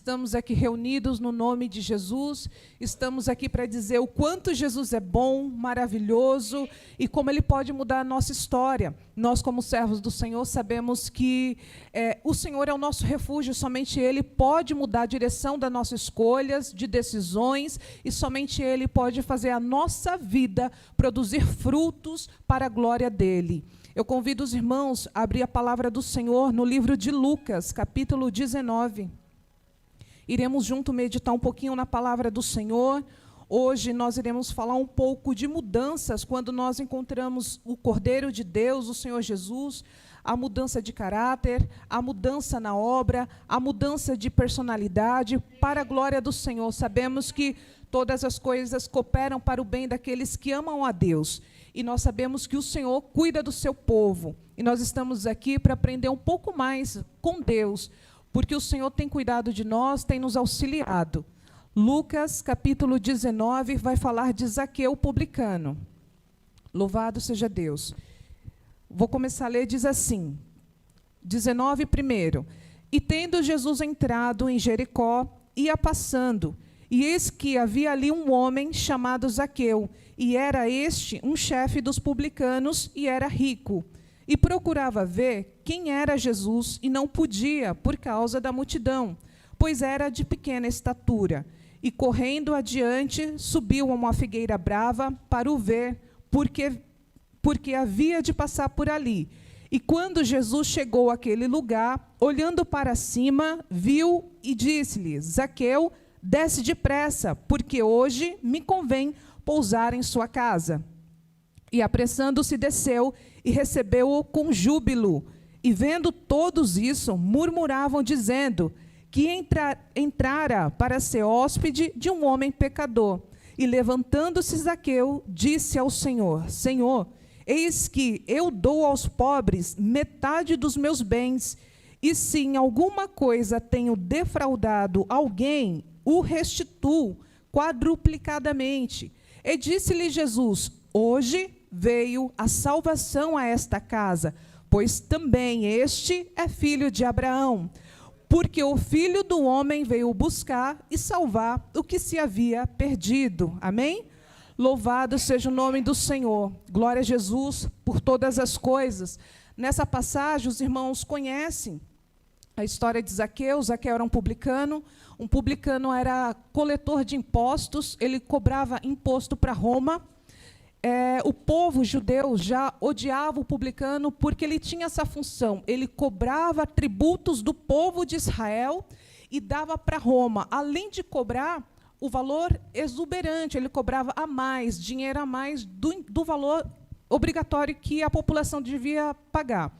estamos aqui reunidos no nome de Jesus, estamos aqui para dizer o quanto Jesus é bom, maravilhoso e como Ele pode mudar a nossa história. Nós, como servos do Senhor, sabemos que o Senhor é o nosso refúgio, somente Ele pode mudar a direção das nossas escolhas, de decisões, e somente Ele pode fazer a nossa vida produzir frutos para a glória dEle. Eu convido os irmãos a abrir a palavra do Senhor no livro de Lucas, capítulo 19. Iremos junto meditar um pouquinho na palavra do Senhor. Hoje nós iremos falar um pouco de mudanças quando nós encontramos o Cordeiro de Deus, o Senhor Jesus, a mudança de caráter, a mudança na obra, a mudança de personalidade para a glória do Senhor. Sabemos que todas as coisas cooperam para o bem daqueles que amam a Deus. E nós sabemos que o Senhor cuida do seu povo. E nós estamos aqui para aprender um pouco mais com Deus, porque o Senhor tem cuidado de nós, tem nos auxiliado. Lucas, capítulo 19, vai falar de Zaqueu publicano. Louvado seja Deus. Vou começar a ler, diz assim, 19 primeiro. E tendo Jesus entrado em Jericó, ia passando, e eis que havia ali um homem chamado Zaqueu, e era este um chefe dos publicanos, e era rico. E procurava ver quem era Jesus, e não podia, por causa da multidão, pois era de pequena estatura. E correndo adiante, subiu a uma figueira brava para o ver, porque havia de passar por ali. E quando Jesus chegou àquele lugar, olhando para cima, viu e disse-lhe: Zaqueu, desce depressa, porque hoje me convém pousar em sua casa. E apressando-se desceu e recebeu-o com júbilo. E vendo todos isso, murmuravam, dizendo que entrara para ser hóspede de um homem pecador. E levantando-se Zaqueu, disse ao Senhor: Senhor, eis que eu dou aos pobres metade dos meus bens, e se em alguma coisa tenho defraudado alguém, o restituo quadruplicadamente. E disse-lhe Jesus: hoje veio a salvação a esta casa, pois também este é filho de Abraão. Porque o Filho do Homem veio buscar e salvar o que se havia perdido. Amém? Louvado seja o nome do Senhor. Glória a Jesus por todas as coisas. Nessa passagem, os irmãos conhecem a história de Zaqueu. Zaqueu era um publicano. Um publicano era coletor de impostos. Ele cobrava imposto para Roma. O povo judeu já odiava o publicano porque ele tinha essa função. Ele cobrava tributos do povo de Israel e dava para Roma. Além de cobrar o valor exuberante, ele cobrava a mais, dinheiro a mais do valor obrigatório que a população devia pagar.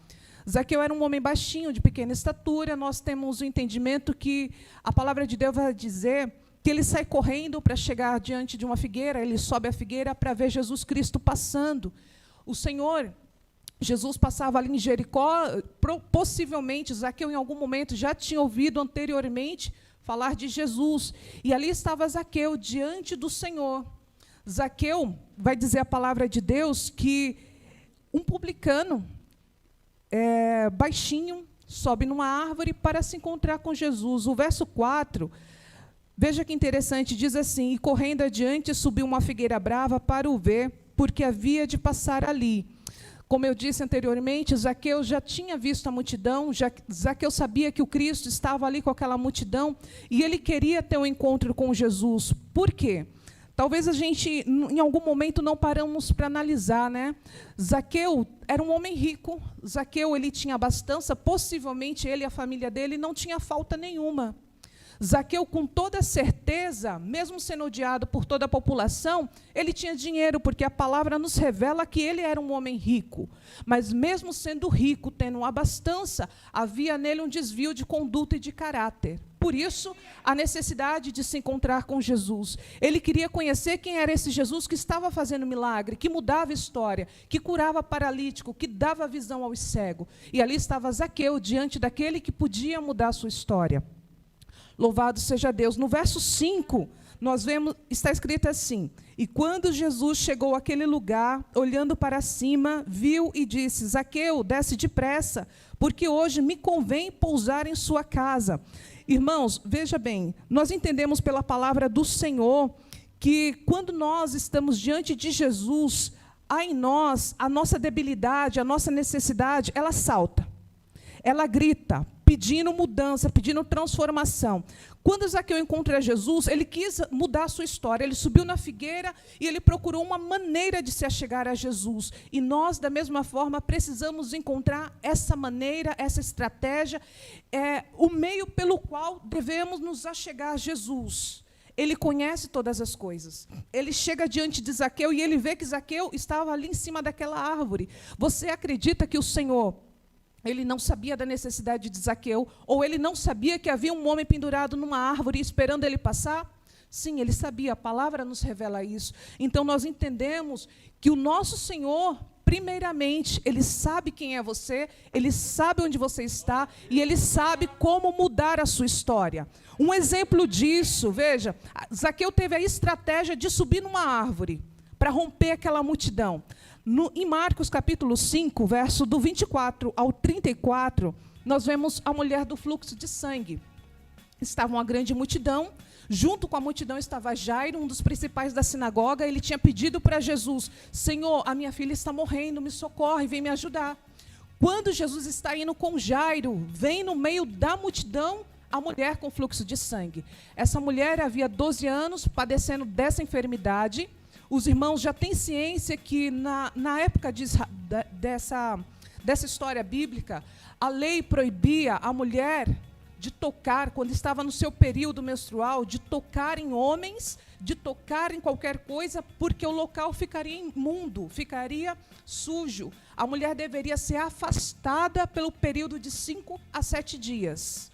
Zaqueu era um homem baixinho, de pequena estatura. Nós temos o entendimento que a palavra de Deus vai dizer que ele sai correndo para chegar diante de uma figueira, ele sobe a figueira para ver Jesus Cristo passando. O Senhor, Jesus passava ali em Jericó, possivelmente Zaqueu em algum momento já tinha ouvido anteriormente falar de Jesus, e ali estava Zaqueu diante do Senhor. Zaqueu, vai dizer a palavra de Deus, que um publicano baixinho sobe numa árvore para se encontrar com Jesus. O verso 4... veja que interessante, diz assim: e correndo adiante, subiu uma figueira brava para o ver, porque havia de passar ali. Como eu disse anteriormente, Zaqueu já tinha visto a multidão, Zaqueu sabia que o Cristo estava ali com aquela multidão, e ele queria ter um encontro com Jesus. Por quê? Talvez a gente, em algum momento, não paramos para analisar, né? Zaqueu era um homem rico, Zaqueu ele tinha abastança, possivelmente ele e a família dele não tinha falta nenhuma. Zaqueu, com toda certeza, mesmo sendo odiado por toda a população, ele tinha dinheiro, porque a palavra nos revela que ele era um homem rico. Mas mesmo sendo rico, tendo abastança, havia nele um desvio de conduta e de caráter. Por isso, a necessidade de se encontrar com Jesus. Ele queria conhecer quem era esse Jesus que estava fazendo milagre, que mudava a história, que curava paralítico, que dava visão aos cegos. E ali estava Zaqueu, diante daquele que podia mudar a sua história. Louvado seja Deus. No verso 5, nós vemos, está escrito assim: e quando Jesus chegou àquele lugar, olhando para cima, viu e disse: Zaqueu, desce depressa, porque hoje me convém pousar em sua casa. Irmãos, veja bem, nós entendemos pela palavra do Senhor que quando nós estamos diante de Jesus, há em nós a nossa debilidade, a nossa necessidade, ela salta, ela grita, pedindo mudança, pedindo transformação. Quando Zaqueu encontra Jesus, ele quis mudar a sua história. Ele subiu na figueira e ele procurou uma maneira de se achegar a Jesus. E nós, da mesma forma, precisamos encontrar essa maneira, essa estratégia, o meio pelo qual devemos nos achegar a Jesus. Ele conhece todas as coisas. Ele chega diante de Zaqueu e ele vê que Zaqueu estava ali em cima daquela árvore. Você acredita que o Senhor, ele não sabia da necessidade de Zaqueu, ou ele não sabia que havia um homem pendurado numa árvore esperando ele passar? Sim, ele sabia, a palavra nos revela isso. Então, nós entendemos que o nosso Senhor, primeiramente, ele sabe quem é você, ele sabe onde você está, e ele sabe como mudar a sua história. Um exemplo disso, veja, Zaqueu teve a estratégia de subir numa árvore, para romper aquela multidão. Em Marcos, capítulo 5, verso do 24 ao 34, nós vemos a mulher do fluxo de sangue. Estava uma grande multidão, junto com a multidão estava Jairo, um dos principais da sinagoga. Ele tinha pedido para Jesus: Senhor, a minha filha está morrendo, me socorre, vem me ajudar. Quando Jesus está indo com Jairo, vem no meio da multidão a mulher com fluxo de sangue. Essa mulher havia 12 anos padecendo dessa enfermidade. Os irmãos já têm ciência que, na época dessa história bíblica, a lei proibia a mulher de tocar, quando estava no seu período menstrual, de tocar em homens, de tocar em qualquer coisa, porque o local ficaria imundo, ficaria sujo. A mulher deveria ser afastada pelo período de 5 a 7 dias.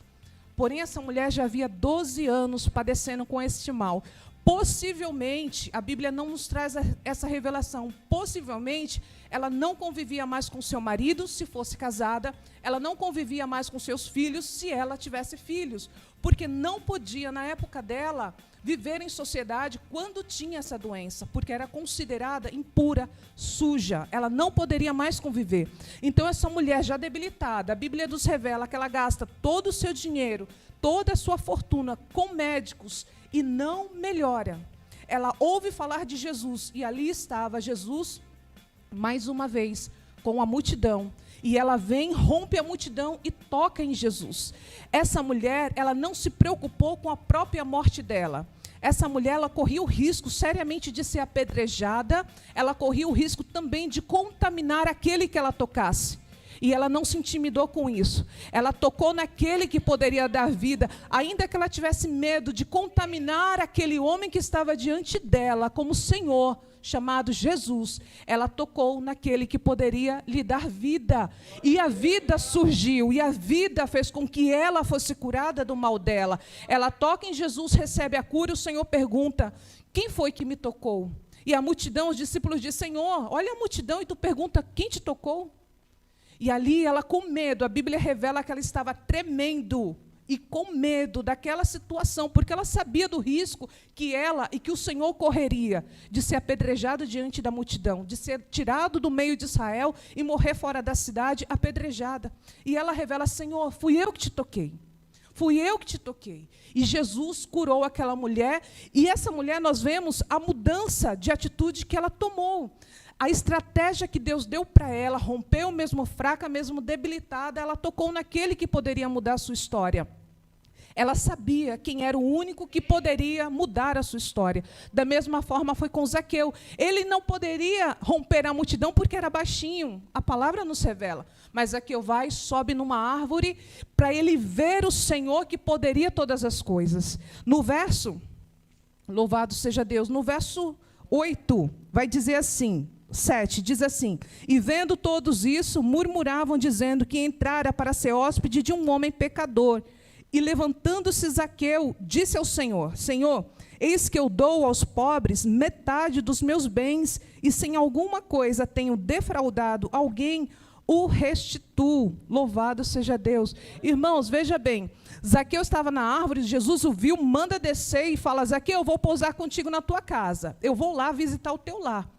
Porém, essa mulher já havia 12 anos padecendo com este mal. Possivelmente, a Bíblia não nos traz essa revelação, possivelmente ela não convivia mais com seu marido, se fosse casada, ela não convivia mais com seus filhos, se ela tivesse filhos, porque não podia, na época dela, viver em sociedade quando tinha essa doença, porque era considerada impura, suja, ela não poderia mais conviver. Então, essa mulher já debilitada, a Bíblia nos revela que ela gasta todo o seu dinheiro, toda a sua fortuna com médicos, e não melhora. Ela ouve falar de Jesus, e ali estava Jesus, mais uma vez, com a multidão. E ela vem, rompe a multidão e toca em Jesus. Essa mulher, ela não se preocupou com a própria morte dela. Essa mulher, ela corria o risco seriamente de ser apedrejada, ela corria o risco também de contaminar aquele que ela tocasse. E ela não se intimidou com isso. Ela tocou naquele que poderia dar vida, ainda que ela tivesse medo de contaminar aquele homem que estava diante dela, como Senhor, chamado Jesus. Ela tocou naquele que poderia lhe dar vida. E a vida surgiu, e a vida fez com que ela fosse curada do mal dela. Ela toca em Jesus, recebe a cura, e o Senhor pergunta: quem foi que me tocou? E a multidão, os discípulos dizem: Senhor, olha a multidão, e tu pergunta: quem te tocou? E ali, ela com medo, a Bíblia revela que ela estava tremendo e com medo daquela situação, porque ela sabia do risco que ela e que o Senhor correria de ser apedrejado diante da multidão, de ser tirado do meio de Israel e morrer fora da cidade apedrejada. E ela revela: Senhor, fui eu que te toquei. Fui eu que te toquei. E Jesus curou aquela mulher, e essa mulher, nós vemos a mudança de atitude que ela tomou. A estratégia que Deus deu para ela, rompeu mesmo fraca, mesmo debilitada, ela tocou naquele que poderia mudar a sua história. Ela sabia quem era o único que poderia mudar a sua história. Da mesma forma foi com Zaqueu. Ele não poderia romper a multidão porque era baixinho. A palavra nos revela. Mas Zaqueu vai, sobe numa árvore para ele ver o Senhor que poderia todas as coisas. No verso, louvado seja Deus, no verso 8, vai dizer assim, 7, diz assim: e vendo todos isso, murmuravam, dizendo que entrara para ser hóspede de um homem pecador. E levantando-se Zaqueu, disse ao Senhor: Senhor, eis que eu dou aos pobres metade dos meus bens, e se em alguma coisa tenho defraudado alguém, o restituo. Louvado seja Deus. Irmãos, veja bem, Zaqueu estava na árvore, Jesus o viu, manda descer e fala: Zaqueu, eu vou pousar contigo na tua casa, eu vou lá visitar o teu lar.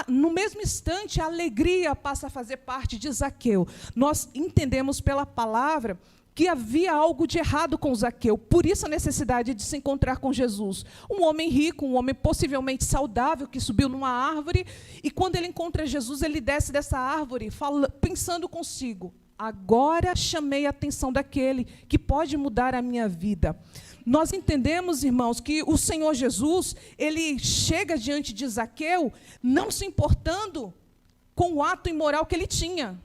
No mesmo instante, a alegria passa a fazer parte de Zaqueu. Nós entendemos pela palavra que havia algo de errado com Zaqueu, por isso a necessidade de se encontrar com Jesus. Um homem rico, um homem possivelmente saudável, que subiu numa árvore, e quando ele encontra Jesus, ele desce dessa árvore, pensando consigo, agora chamei a atenção daquele que pode mudar a minha vida. Nós entendemos, irmãos, que o Senhor Jesus, ele chega diante de Zaqueu, não se importando com o ato imoral que ele tinha.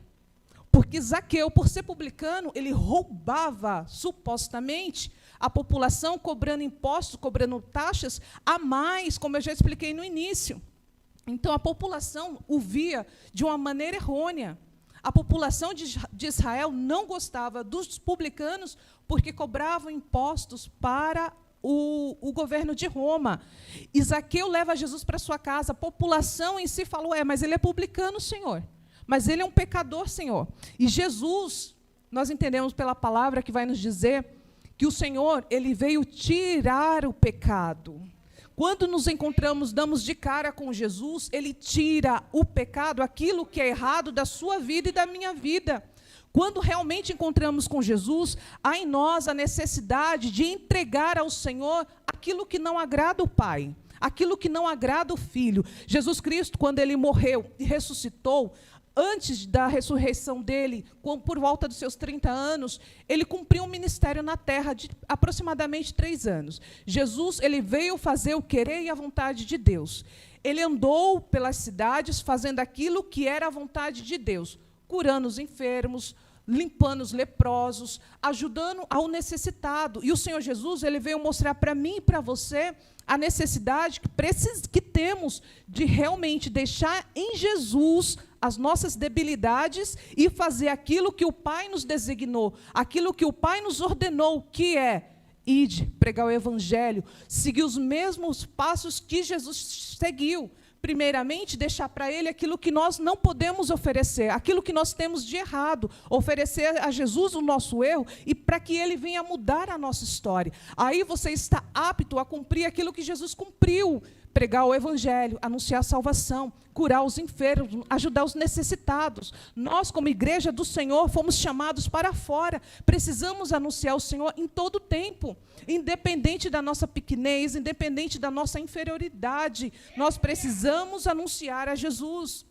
Porque Zaqueu, por ser publicano, ele roubava, supostamente, a população, cobrando impostos, cobrando taxas a mais, como eu já expliquei no início. Então, a população o via de uma maneira errônea. A população de Israel não gostava dos publicanos porque cobravam impostos para o governo de Roma. E Zaqueu leva Jesus para sua casa. A população em si falou, mas ele é publicano, Senhor. Mas ele é um pecador, Senhor. E Jesus, nós entendemos pela palavra que vai nos dizer que o Senhor, ele veio tirar o pecado. Quando nos encontramos, damos de cara com Jesus, ele tira o pecado, aquilo que é errado da sua vida e da minha vida. Quando realmente encontramos com Jesus, há em nós a necessidade de entregar ao Senhor aquilo que não agrada o Pai, aquilo que não agrada o Filho. Jesus Cristo, quando ele morreu e ressuscitou, antes da ressurreição dele, por volta dos seus 30 anos, ele cumpriu um ministério na terra de aproximadamente 3 anos. Jesus, ele veio fazer o querer e a vontade de Deus. Ele andou pelas cidades fazendo aquilo que era a vontade de Deus, curando os enfermos, limpando os leprosos, ajudando ao necessitado. E o Senhor Jesus, ele veio mostrar para mim e para você a necessidade que temos de realmente deixar em Jesus as nossas debilidades e fazer aquilo que o Pai nos designou, aquilo que o Pai nos ordenou, que é ide, pregar o Evangelho, seguir os mesmos passos que Jesus seguiu. Primeiramente, deixar para Ele aquilo que nós não podemos oferecer, aquilo que nós temos de errado, oferecer a Jesus o nosso erro e para que Ele venha mudar a nossa história. Aí você está apto a cumprir aquilo que Jesus cumpriu, pregar o Evangelho, anunciar a salvação, curar os enfermos, ajudar os necessitados. Nós, como igreja do Senhor, fomos chamados para fora. Precisamos anunciar o Senhor em todo o tempo, independente da nossa pequenez, independente da nossa inferioridade. Nós precisamos anunciar a Jesus.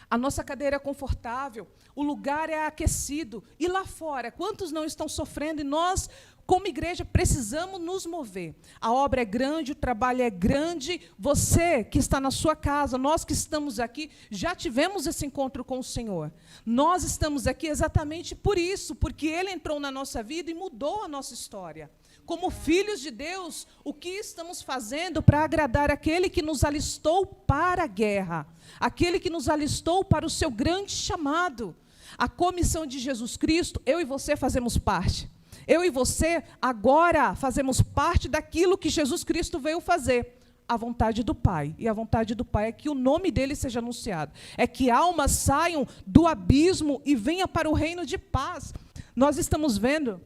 A nossa cadeira é confortável, o lugar é aquecido. E lá fora, quantos não estão sofrendo? E nós, como igreja, precisamos nos mover. A obra é grande, o trabalho é grande. Você que está na sua casa, nós que estamos aqui, já tivemos esse encontro com o Senhor. Nós estamos aqui exatamente por isso, porque Ele entrou na nossa vida e mudou a nossa história. Como filhos de Deus, o que estamos fazendo para agradar aquele que nos alistou para a guerra, aquele que nos alistou para o seu grande chamado. A comissão de Jesus Cristo, eu e você fazemos parte. Eu e você agora fazemos parte daquilo que Jesus Cristo veio fazer, a vontade do Pai. E a vontade do Pai é que o nome dele seja anunciado, é que almas saiam do abismo e venham para o reino de paz. Nós estamos vendo,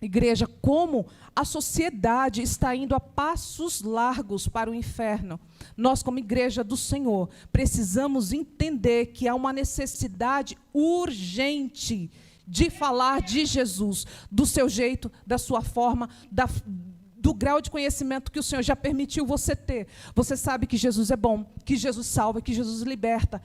igreja, como a sociedade está indo a passos largos para o inferno. Nós, como igreja do Senhor, precisamos entender que há uma necessidade urgente de falar de Jesus, do seu jeito, da sua forma, do grau de conhecimento que o Senhor já permitiu você ter. Você sabe que Jesus é bom, que Jesus salva, que Jesus liberta.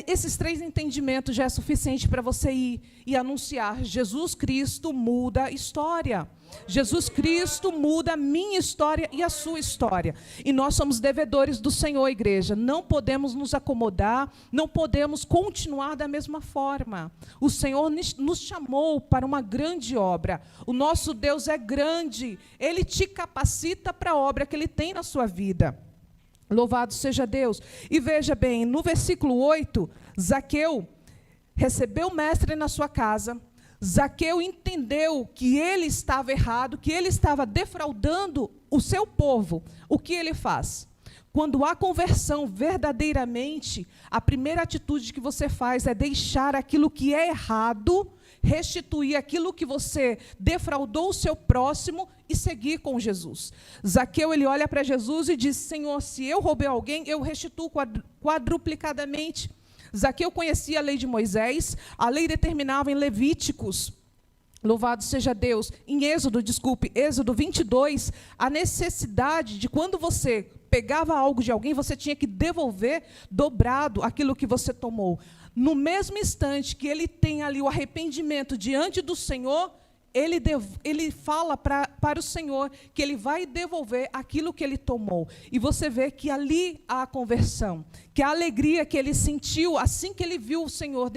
Esses 3 entendimentos já é suficiente para você ir e anunciar: Jesus Cristo muda a história. Jesus Cristo muda a minha história e a sua história. E nós somos devedores do Senhor, igreja. Não podemos nos acomodar, não podemos continuar da mesma forma. O Senhor nos chamou para uma grande obra. O nosso Deus é grande. Ele te capacita para a obra que Ele tem na sua vida. Louvado seja Deus. E veja bem, no versículo 8, Zaqueu recebeu o mestre na sua casa. Zaqueu entendeu que ele estava errado, que ele estava defraudando o seu povo. O que ele faz? Quando há conversão verdadeiramente, a primeira atitude que você faz é deixar aquilo que é errado, restituir aquilo que você defraudou o seu próximo e seguir com Jesus. Zaqueu, ele olha para Jesus e diz: Senhor, se eu roubei alguém, eu restituo quadruplicadamente. Zaqueu conhecia a lei de Moisés, a lei determinava em Levíticos Louvado seja Deus. Em Êxodo 22, a necessidade de quando você pegava algo de alguém, você tinha que devolver dobrado aquilo que você tomou. No mesmo instante que ele tem ali o arrependimento diante do Senhor, ele fala para o Senhor que ele vai devolver aquilo que ele tomou. E você vê que ali há a conversão, que a alegria que ele sentiu assim que ele viu o Senhor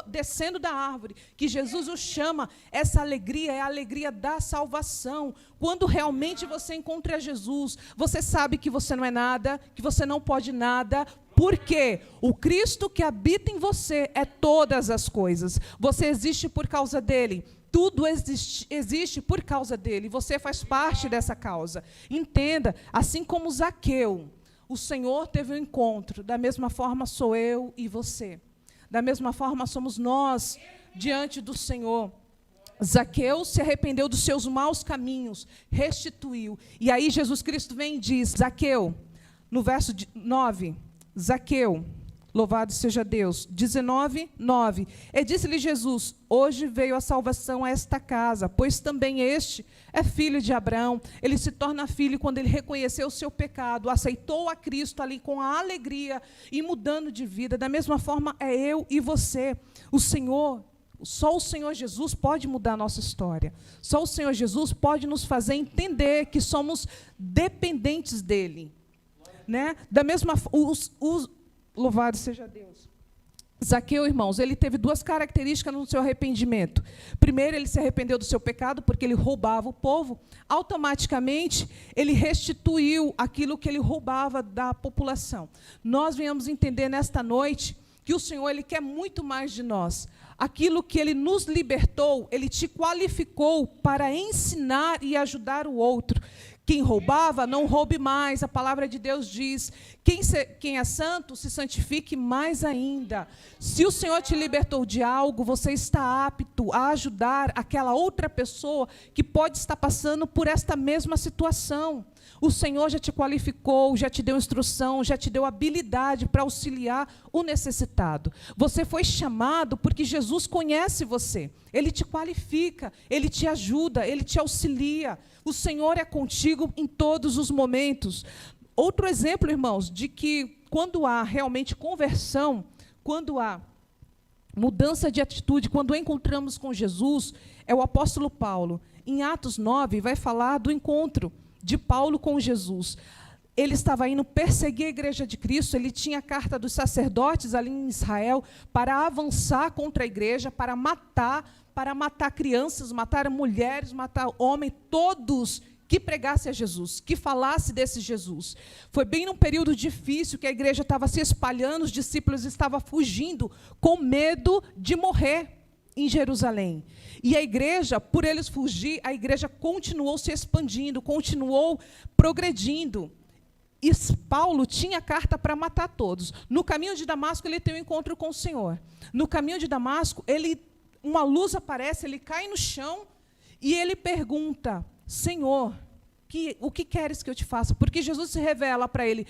descendo da árvore, que Jesus o chama, essa alegria é a alegria da salvação. Quando realmente você encontra Jesus, você sabe que você não é nada, que você não pode nada, porque o Cristo que habita em você é todas as coisas. Você existe por causa dele. Tudo existe por causa dele. Você faz parte dessa causa. Entenda, assim como Zaqueu, o Senhor teve um encontro. Da mesma forma sou eu e você. Da mesma forma somos nós diante do Senhor. Zaqueu se arrependeu dos seus maus caminhos, restituiu. E aí Jesus Cristo vem e diz, Zaqueu, no verso 9, Zaqueu, louvado seja Deus, 19:9. E disse-lhe Jesus, hoje veio a salvação a esta casa, pois também este é filho de Abraão. Ele se torna filho quando ele reconheceu o seu pecado, aceitou a Cristo ali com a alegria e mudando de vida. Da mesma forma é eu e você. Só o Senhor Jesus pode mudar a nossa história. Só o Senhor Jesus pode nos fazer entender que somos dependentes dele. Né? Da mesma forma, louvado seja Deus. Zaqueu, irmãos, ele teve duas características no seu arrependimento. Primeiro, ele se arrependeu do seu pecado, porque ele roubava o povo. Automaticamente, ele restituiu aquilo que ele roubava da população. Nós viemos entender nesta noite que o Senhor ele quer muito mais de nós. Aquilo que ele nos libertou, ele te qualificou para ensinar e ajudar o outro. Quem roubava, não roube mais. A palavra de Deus diz, quem é santo, se santifique mais ainda. Se o Senhor te libertou de algo, você está apto a ajudar aquela outra pessoa que pode estar passando por esta mesma situação. O Senhor já te qualificou, já te deu instrução, já te deu habilidade para auxiliar o necessitado. Você foi chamado porque Jesus conhece você. Ele te qualifica, Ele te ajuda, Ele te auxilia. O Senhor é contigo em todos os momentos. Outro exemplo, irmãos, de que quando há realmente conversão, quando há mudança de atitude, quando encontramos com Jesus, é o apóstolo Paulo. Em Atos 9, vai falar do encontro de Paulo com Jesus. Ele estava indo perseguir a igreja de Cristo, ele tinha a carta dos sacerdotes ali em Israel para avançar contra a igreja, para matar crianças, matar mulheres, matar homens, todos que pregasse a Jesus, que falasse desse Jesus. Foi bem num período difícil que a igreja estava se espalhando, os discípulos estavam fugindo com medo de morrer em Jerusalém. E a igreja, por eles fugir, a igreja continuou se expandindo, continuou progredindo. E Paulo tinha carta para matar todos. No caminho de Damasco, ele tem um encontro com o Senhor. No caminho de Damasco, uma luz aparece, ele cai no chão e ele pergunta, Senhor, o que queres que eu te faça? Porque Jesus se revela para ele,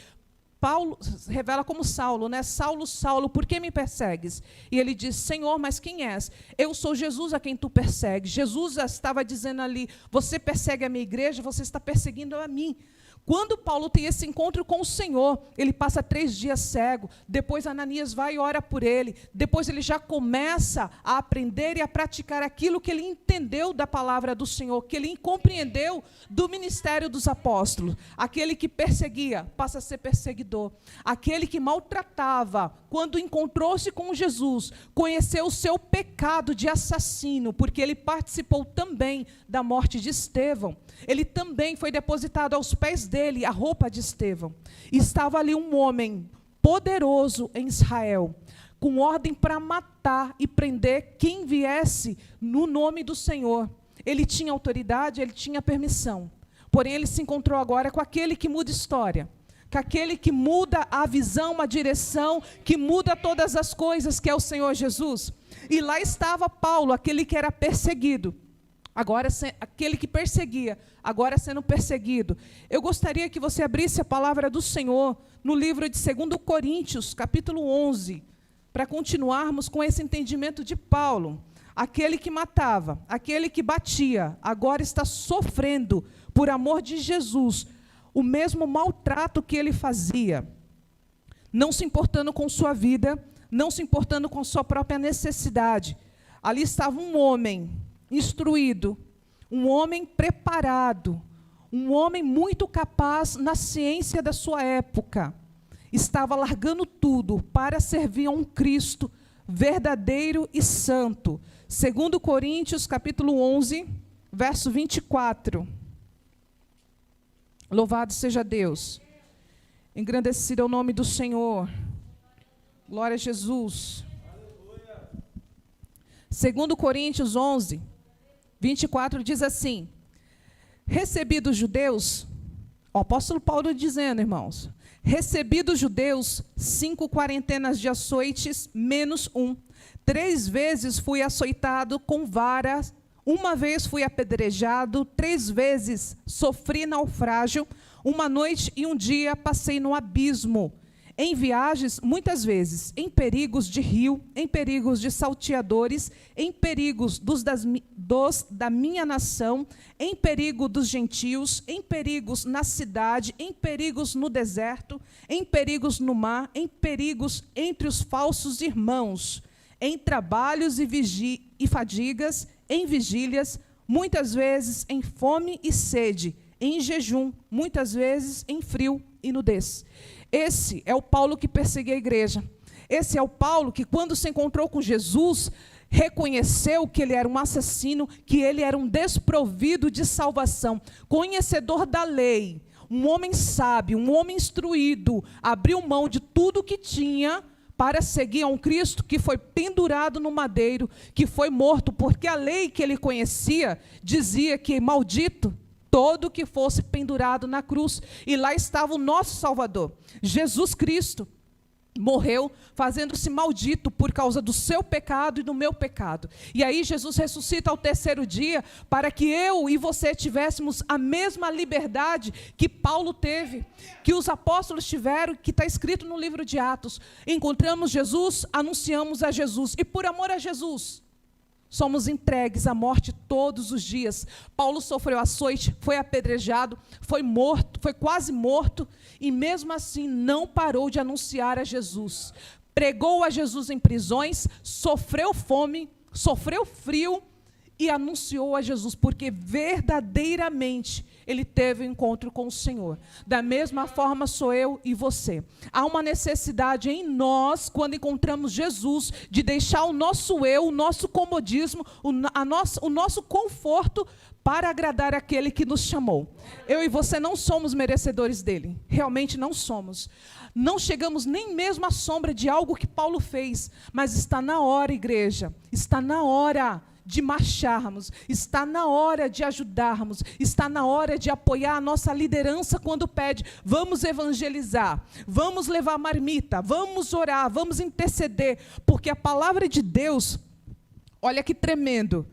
Paulo se revela como Saulo, né? Saulo, Saulo, por que me persegues? E ele diz, Senhor, mas quem és? Eu sou Jesus a quem tu persegues. Jesus estava dizendo ali, você persegue a minha igreja, você está perseguindo a mim. Quando Paulo tem esse encontro com o Senhor, ele passa 3 dias cego, depois Ananias vai e ora por ele, depois ele já começa a aprender e a praticar aquilo que ele entendeu da palavra do Senhor, que ele compreendeu do ministério dos apóstolos. Aquele que perseguia, passa a ser perseguidor. Aquele que maltratava, quando encontrou-se com Jesus, conheceu o seu pecado de assassino, porque ele participou também da morte de Estevão. Ele também foi depositado aos pés dele a roupa de Estevão. E estava ali um homem poderoso em Israel, com ordem para matar e prender quem viesse no nome do Senhor. Ele tinha autoridade, ele tinha permissão. Porém, ele se encontrou agora com aquele que muda história, com aquele que muda a visão, a direção, que muda todas as coisas, que é o Senhor Jesus. E lá estava Paulo, aquele que era perseguido. Agora, aquele que perseguia, agora sendo perseguido. Eu gostaria que você abrisse a palavra do Senhor no livro de 2 Coríntios, capítulo 11, para continuarmos com esse entendimento de Paulo. aquele que matava, aquele que batia, agora está sofrendo, por amor de Jesus, o mesmo maltrato que ele fazia, não se importando com sua vida, não se importando com sua própria necessidade. Ali estava um homem instruído, um homem preparado, um homem muito capaz na ciência da sua época. Estava largando tudo para servir a um Cristo verdadeiro e santo. 2 Coríntios, capítulo 11, verso 24. Louvado seja Deus. Engrandecido é o nome do Senhor. Glória a Jesus. 2 Coríntios 11, 24 diz assim: recebi dos judeus, o apóstolo Paulo dizendo, irmãos, recebi dos judeus 5 quarentenas de açoites, menos 1. 3 vezes fui açoitado com varas, 1 vez fui apedrejado, 3 vezes sofri naufrágio, 1 noite e 1 dia passei no abismo. Em viagens, muitas vezes, em perigos de rio, em perigos de salteadores, em perigos da minha nação, em perigo dos gentios, em perigos na cidade, em perigos no deserto, em perigos no mar, em perigos entre os falsos irmãos, em trabalhos e fadigas, em vigílias, muitas vezes em fome e sede, em jejum, muitas vezes em frio e nudez. Esse é o Paulo que perseguia a igreja. Esse é o Paulo que, quando se encontrou com Jesus, reconheceu que ele era um assassino, que ele era um desprovido de salvação, conhecedor da lei, um homem sábio, um homem instruído, abriu mão de tudo que tinha para seguir a um Cristo que foi pendurado no madeiro, que foi morto, porque a lei que ele conhecia dizia que maldito todo que fosse pendurado na cruz. E lá estava o nosso Salvador, Jesus Cristo. Morreu fazendo-se maldito por causa do seu pecado e do meu pecado. E aí Jesus ressuscita ao 3º dia para que eu e você tivéssemos a mesma liberdade que Paulo teve, que os apóstolos tiveram, que está escrito no livro de Atos. Encontramos Jesus, anunciamos a Jesus, e por amor a Jesus somos entregues à morte todos os dias. Paulo sofreu açoite, foi apedrejado, foi morto, foi quase morto, e mesmo assim não parou de anunciar a Jesus. Pregou a Jesus em prisões, sofreu fome, sofreu frio e anunciou a Jesus, porque verdadeiramente ele teve um encontro com o Senhor. Da mesma forma sou eu e você. Há uma necessidade em nós, quando encontramos Jesus, de deixar o nosso eu, o nosso comodismo, o nosso conforto, para agradar aquele que nos chamou. Eu e você não somos merecedores dele. Realmente não somos. Não chegamos nem mesmo à sombra de algo que Paulo fez. Mas está na hora, igreja. Está na hora de marcharmos, está na hora de ajudarmos, está na hora de apoiar a nossa liderança quando pede, vamos evangelizar, vamos levar marmita, vamos orar, vamos interceder, porque a palavra de Deus, olha que tremendo.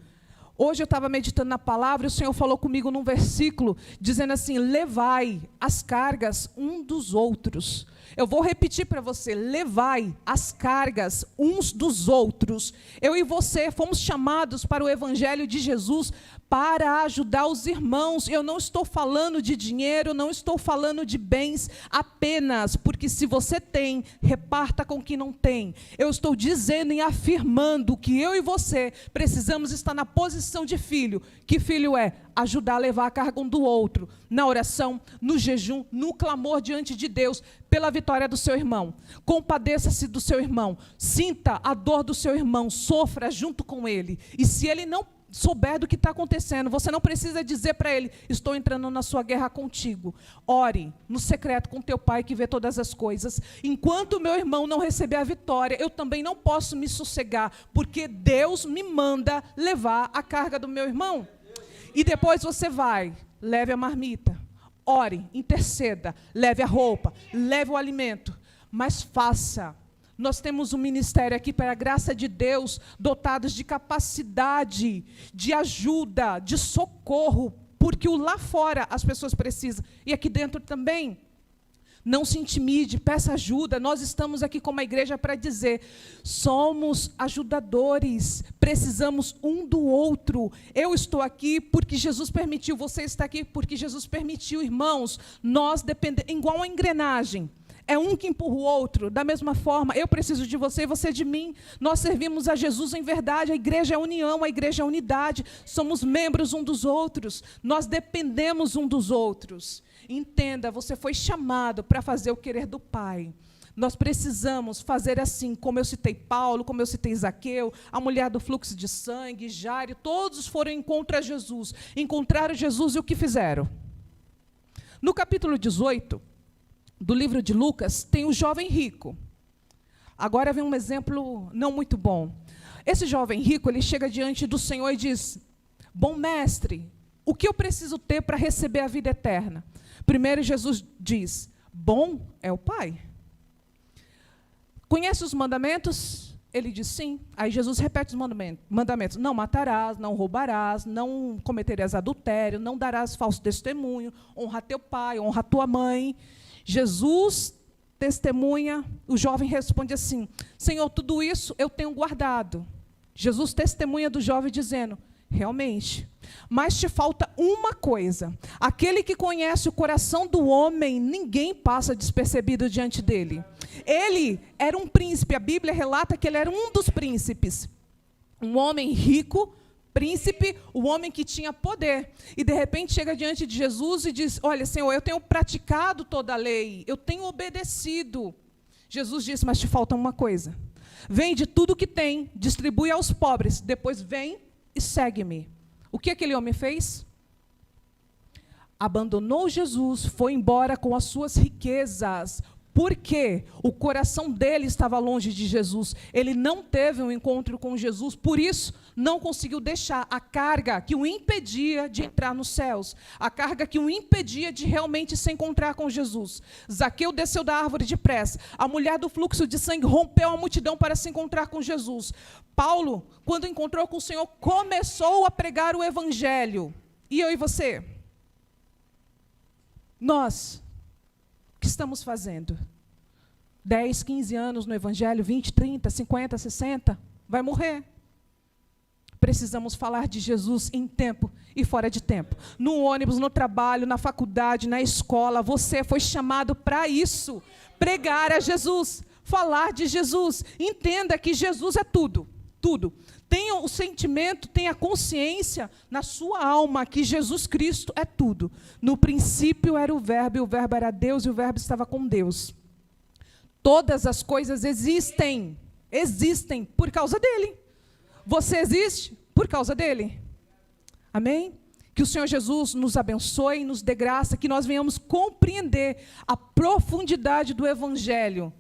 Hoje eu estava meditando na palavra e o Senhor falou comigo num versículo, dizendo assim, levai as cargas um dos outros. Eu vou repetir para você, levai as cargas uns dos outros. Eu e você fomos chamados para o Evangelho de Jesus para ajudar os irmãos. Eu não estou falando de dinheiro, não estou falando de bens apenas, porque se você tem, reparta com quem não tem. Eu estou dizendo e afirmando que eu e você precisamos estar na posição de filho. Que filho é? Ajudar a levar a carga um do outro, na oração, no jejum, no clamor diante de Deus, pela vitória do seu irmão. Compadeça-se do seu irmão, sinta a dor do seu irmão, sofra junto com ele. E se ele não souber do que está acontecendo, você não precisa dizer para ele, estou entrando na sua guerra contigo. Ore no secreto com teu pai que vê todas as coisas. Enquanto o meu irmão não receber a vitória, eu também não posso me sossegar, porque Deus me manda levar a carga do meu irmão. E depois você vai, leve a marmita, ore, interceda, leve a roupa, leve o alimento, mas faça. Nós temos um ministério aqui, pela graça de Deus, dotados de capacidade, de ajuda, de socorro, porque lá fora as pessoas precisam, e aqui dentro também. Não se intimide, peça ajuda. Nós estamos aqui como a igreja para dizer, somos ajudadores, precisamos um do outro. Eu estou aqui porque Jesus permitiu, você está aqui porque Jesus permitiu, irmãos. Nós dependemos, igual uma engrenagem. É um que empurra o outro. Da mesma forma, eu preciso de você e você de mim. Nós servimos a Jesus em verdade. A igreja é união, a igreja é unidade. Somos membros um dos outros. Nós dependemos um dos outros. Entenda, você foi chamado para fazer o querer do Pai. Nós precisamos fazer assim, como eu citei Paulo, como eu citei Zaqueu, a mulher do fluxo de sangue, Jairo, todos foram encontrar Jesus. Encontraram Jesus e o que fizeram? No capítulo 18 do livro de Lucas, tem o jovem rico. Agora vem um exemplo não muito bom. Esse jovem rico, ele chega diante do Senhor e diz, bom mestre, o que eu preciso ter para receber a vida eterna? Primeiro Jesus diz, bom é o Pai. Conhece os mandamentos? Ele diz sim. Aí Jesus repete os mandamentos. Não matarás, não roubarás, não cometerás adultério, não darás falso testemunho, honra teu pai, honra tua mãe. Jesus testemunha, o jovem responde assim, Senhor, tudo isso eu tenho guardado. Jesus testemunha do jovem dizendo, realmente, mas te falta uma coisa. Aquele que conhece o coração do homem, ninguém passa despercebido diante dele. Ele era um príncipe, a Bíblia relata que ele era um dos príncipes. Um homem rico, príncipe, o homem que tinha poder. E de repente chega diante de Jesus e diz, olha, Senhor, eu tenho praticado toda a lei, eu tenho obedecido. Jesus disse, mas te falta uma coisa. Vende tudo que tem, distribui aos pobres, depois vem e segue-me. O que aquele homem fez? Abandonou Jesus, foi embora com as suas riquezas, porque o coração dele estava longe de Jesus. Ele não teve um encontro com Jesus, por isso não conseguiu deixar a carga que o impedia de entrar nos céus, a carga que o impedia de realmente se encontrar com Jesus. Zaqueu desceu da árvore depressa, a mulher do fluxo de sangue rompeu a multidão para se encontrar com Jesus. Paulo, quando encontrou com o Senhor, começou a pregar o evangelho. E eu e você? Nós, o que estamos fazendo? 10, 15 anos no evangelho, 20, 30, 50, 60, vai morrer. Precisamos falar de Jesus em tempo e fora de tempo. No ônibus, no trabalho, na faculdade, na escola, você foi chamado para isso. Pregar a Jesus, falar de Jesus. Entenda que Jesus é tudo, tudo. Tenha o sentimento, tenha a consciência na sua alma que Jesus Cristo é tudo. No princípio era o Verbo, e o Verbo era Deus, e o Verbo estava com Deus. Todas as coisas existem por causa dele. Você existe por causa dele. Amém? Que o Senhor Jesus nos abençoe, nos dê graça, que nós venhamos compreender a profundidade do Evangelho,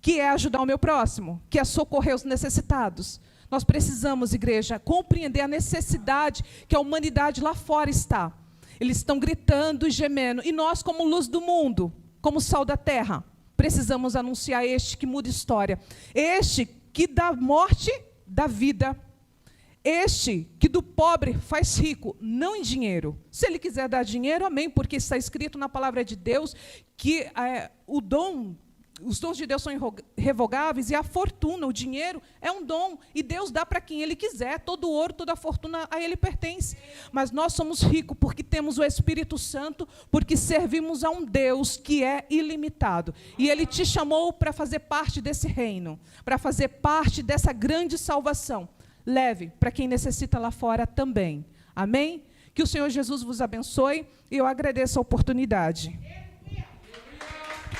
que é ajudar o meu próximo, que é socorrer os necessitados. Nós precisamos, igreja, compreender a necessidade que a humanidade lá fora está. Eles estão gritando e gemendo. E nós, como luz do mundo, como sal da terra, precisamos anunciar este que muda história. Este que dá morte, dá vida. Este que do pobre faz rico, não em dinheiro. Se ele quiser dar dinheiro, amém, porque está escrito na palavra de Deus que os dons de Deus são irrevogáveis, e a fortuna, o dinheiro, é um dom, e Deus dá para quem Ele quiser. Todo o ouro, toda a fortuna a Ele pertence. Mas nós somos ricos porque temos o Espírito Santo, porque servimos a um Deus que é ilimitado. E Ele te chamou para fazer parte desse reino, para fazer parte dessa grande salvação. Leve para quem necessita lá fora também. Amém? Que o Senhor Jesus vos abençoe, e eu agradeço a oportunidade.